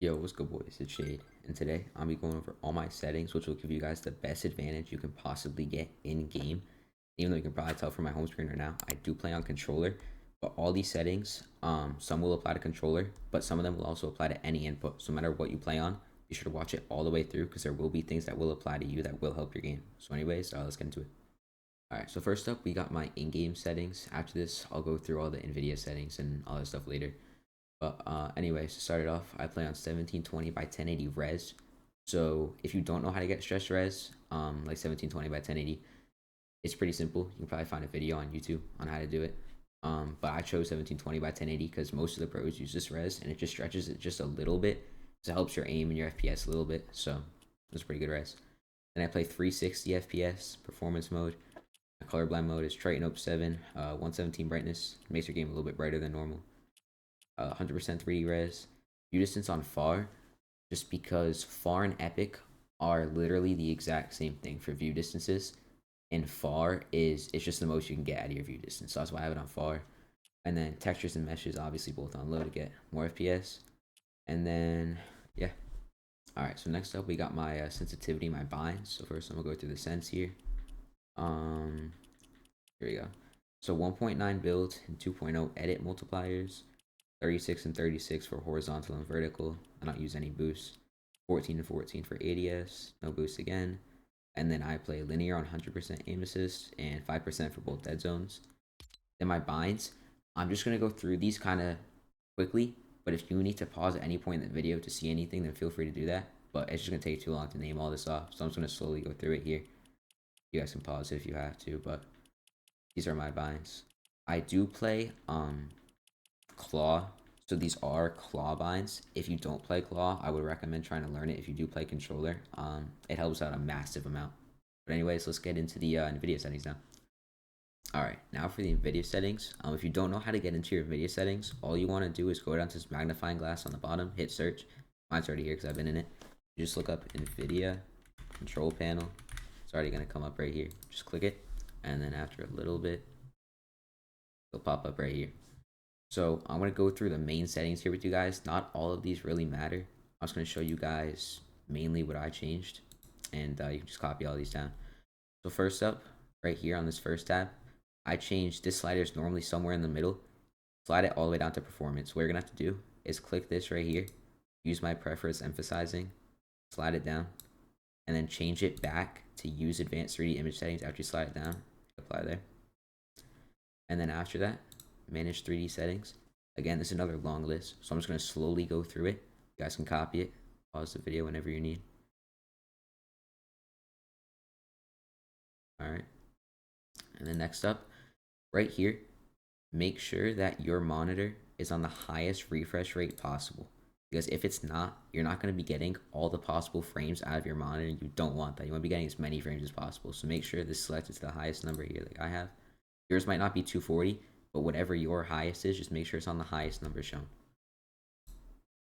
Yo, what's good, boys? It's Shade, and today I'll be going over all my settings, which will give you guys the best advantage you can possibly get in game. Even though you can probably tell from my home screen right now, I do play on controller, but all these settings, some will apply to controller, but some of them will also apply to any input. So no matter what you play on, be sure to watch it all the way through because there will be things that will apply to you that will help your game. So, anyways, let's get into it. All right. So first up, we got my in-game settings. After this, I'll go through all the Nvidia settings and all that stuff later. But anyways, to start it off, I play on 1720 by 1080 res. So if you don't know how to get stretch res, like 1720 by 1080, it's pretty simple. You can probably find a video on YouTube on how to do it. But I chose 1720 by 1080 because most of the pros use this res, and it just stretches it just a little bit. So it helps your aim and your FPS a little bit. So it's pretty good res. Then I play 360 FPS performance mode. My colorblind mode is Triton Ope 7, 117 brightness. Makes your game a little bit brighter than normal. 100% 3D res. View distance on far, just because far and epic are literally the exact same thing for view distances, and far is it's just the most you can get out of your view distance. So that's why I have it on far. And then textures and meshes obviously both on low to get more FPS. And then yeah. All right. So next up we got my sensitivity, my binds. So first I'm gonna go through the sense here. Um, Here we go. So 1.9 build and 2.0 edit multipliers. 36 and 36 for horizontal and vertical. I don't use any boost. 14 and 14 for ADS, no boost again. And then I play linear on 100% aim assist and 5% for both dead zones. Then my binds, I'm just going to go through these kind of quickly. But if you need to pause at any point in the video to see anything, then feel free to do that. But it's just going to take too long to name all this off. So I'm just going to slowly go through it here. You guys can pause it if you have to, but these are my binds. I do play claw. So these are claw binds. If you don't play claw, I would recommend trying to learn it. If you do play controller, it helps out a massive amount. But anyways, let's get into the Nvidia settings now. All right, now for the Nvidia settings. If you don't know how to get into your Nvidia settings, all you want to do is go down to this magnifying glass on the bottom, hit search. Mine's already here because I've been in it. You just look up Nvidia control panel. It's already gonna come up right here. Just click it, and then after a little bit, it'll pop up right here. So I'm going to go through the main settings here with you guys. Not all of these really matter. I'm just going to show you guys mainly what I changed. And you can just copy all these down. So first up, right here on this first tab, I changed this slider is normally somewhere in the middle. Slide it all the way down to performance. What you're going to have to do is click this right here. Use my preference emphasizing. Slide it down. And then change it back to use advanced 3D image settings after you slide it down. Apply there. And then after that, manage 3D settings. Again, this is another long list, so I'm just going to slowly go through it. You guys can copy it, pause the video whenever you need. All right. And then next up, right here, make sure that your monitor is on the highest refresh rate possible. Because if it's not, you're not going to be getting all the possible frames out of your monitor. You don't want that. You want to be getting as many frames as possible. So make sure this is selected to the highest number here like I have. Yours might not be 240, but whatever your highest is, just make sure it's on the highest number shown.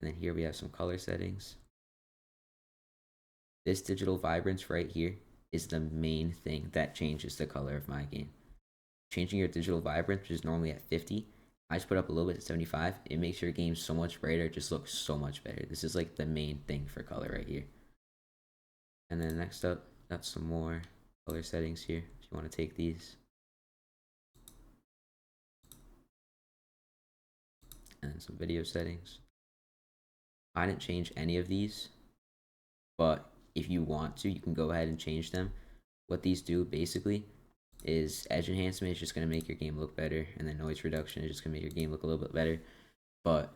And then here we have some color settings. This digital vibrance right here is the main thing that changes the color of my game. Changing your digital vibrance, which is normally at 50, I just put up a little bit to 75. It makes your game so much brighter. It just looks so much better. This is like the main thing for color right here. And then next up, got some more color settings here if you want to take these. And some video settings. I didn't change any of these, but if you want to, you can go ahead and change them. What these do basically is edge enhancement is just going to make your game look better, and then noise reduction is just going to make your game look a little bit better, but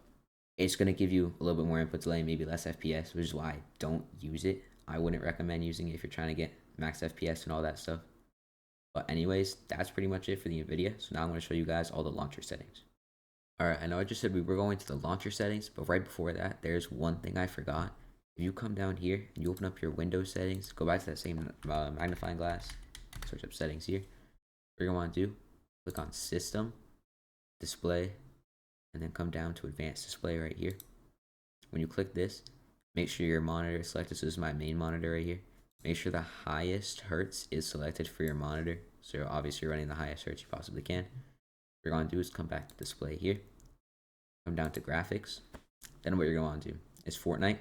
it's going to give you a little bit more input delay, maybe less FPS, which is why I don't use it. I wouldn't recommend using it if you're trying to get max FPS and all that stuff. But anyways, that's pretty much it for the Nvidia. So now I'm going to show you guys all the launcher settings. Alright, I know I just said we were going to the launcher settings, but right before that, there's one thing I forgot. If you come down here and you open up your Windows settings, go back to that same magnifying glass, search up settings here. What you're going to want to do, click on System, Display, and then come down to Advanced Display right here. When you click this, make sure your monitor is selected. So this is my main monitor right here. Make sure the highest hertz is selected for your monitor. So you're obviously running the highest hertz you possibly can. What you're going to do is come back to display here, come down to graphics. Then what you're going to do is Fortnite.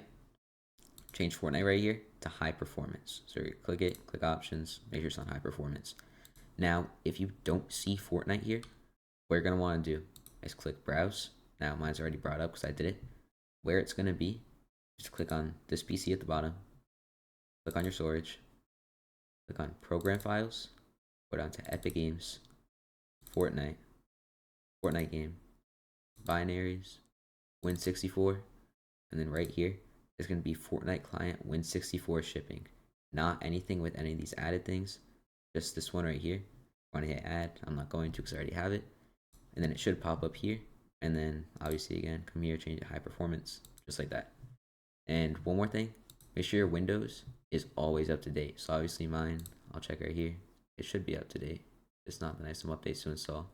Change Fortnite right here to high performance. So you click it, click options, make sure it's on high performance. Now, if you don't see Fortnite here, what you're gonna want to do is click browse. Now mine's already brought up because I did it. Where it's gonna be, just click on this PC at the bottom, click on your storage, click on program files, go down to Epic Games, Fortnite, Fortnite game, binaries, Win64, and then right here is going to be Fortnite client Win64 shipping. Not anything with any of these added things, just this one right here. I want to hit add. I'm not going to because I already have it. And then it should pop up here. And then obviously again, come here, change it to high performance, just like that. And one more thing, make sure your Windows is always up to date. So obviously mine, I'll check right here. It should be up to date. It's not, then I have some updates to install.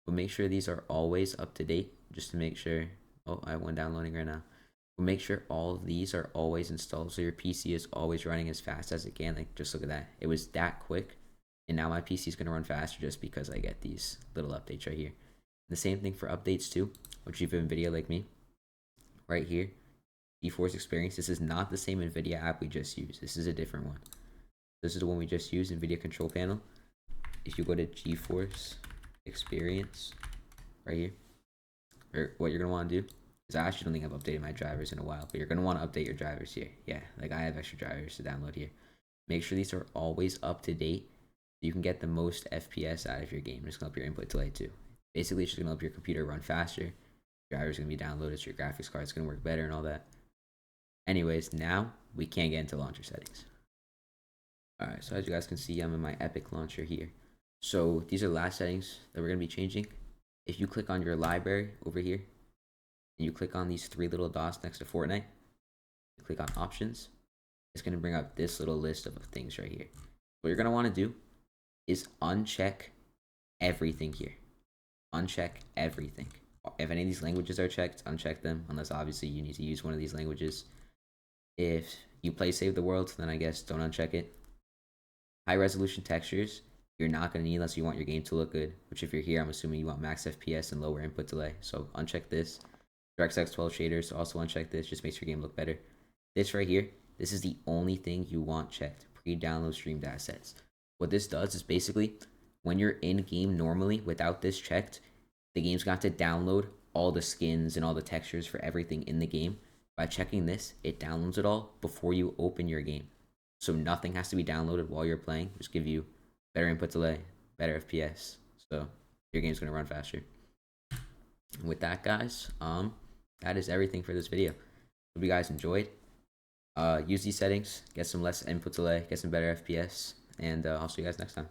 But make sure these are always up to date, just to make sure. Oh, I have one downloading right now. But make sure all of these are always installed, so your PC is always running as fast as it can. Like, just look at that. It was that quick, and now my PC is going to run faster just because I get these little updates right here. The same thing for updates too, which you have Nvidia like me. Right here, GeForce Experience. This is not the same Nvidia app we just used. This is a different one. This is the one we just used, Nvidia Control Panel. If you go to GeForce Experience right here, or what you're gonna want to do is, I actually don't think I've updated my drivers in a while, but you're gonna want to update your drivers here. Yeah, like I have extra drivers to download here. Make sure these are always up to date so you can get the most FPS out of your game. It's gonna help your input delay too. Basically, it's just gonna help your computer run faster. Drivers gonna be downloaded, so your graphics card's gonna work better and all that. Anyways, now we can't get into launcher settings. Alright, so as you guys can see, I'm in my Epic launcher here. So these are the last settings that we're gonna be changing. If you click on your library over here, and you click on these three little dots next to Fortnite, you click on options, it's going to bring up this little list of things right here. What you're going to want to do is uncheck everything here. Uncheck everything. If any of these languages are checked, uncheck them, unless obviously you need to use one of these languages. If you play Save the World, then I guess don't uncheck it. High resolution textures, you're not going to need unless you want your game to look good, which if you're here, I'm assuming you want max FPS and lower input delay. So uncheck this. DirectX 12 shaders, also uncheck this, just makes your game look better. This right here, this is the only thing you want checked, pre-download streamed assets. What this does is basically, when you're in game normally without this checked, the game's got to download all the skins and all the textures for everything in the game. By checking this, it downloads it all before you open your game. So nothing has to be downloaded while you're playing, just give you better input delay, better FPS. So your game's gonna run faster. And with that, guys, that is everything for this video. Hope you guys enjoyed. Use these settings, get some less input delay, get some better FPS, and I'll see you guys next time.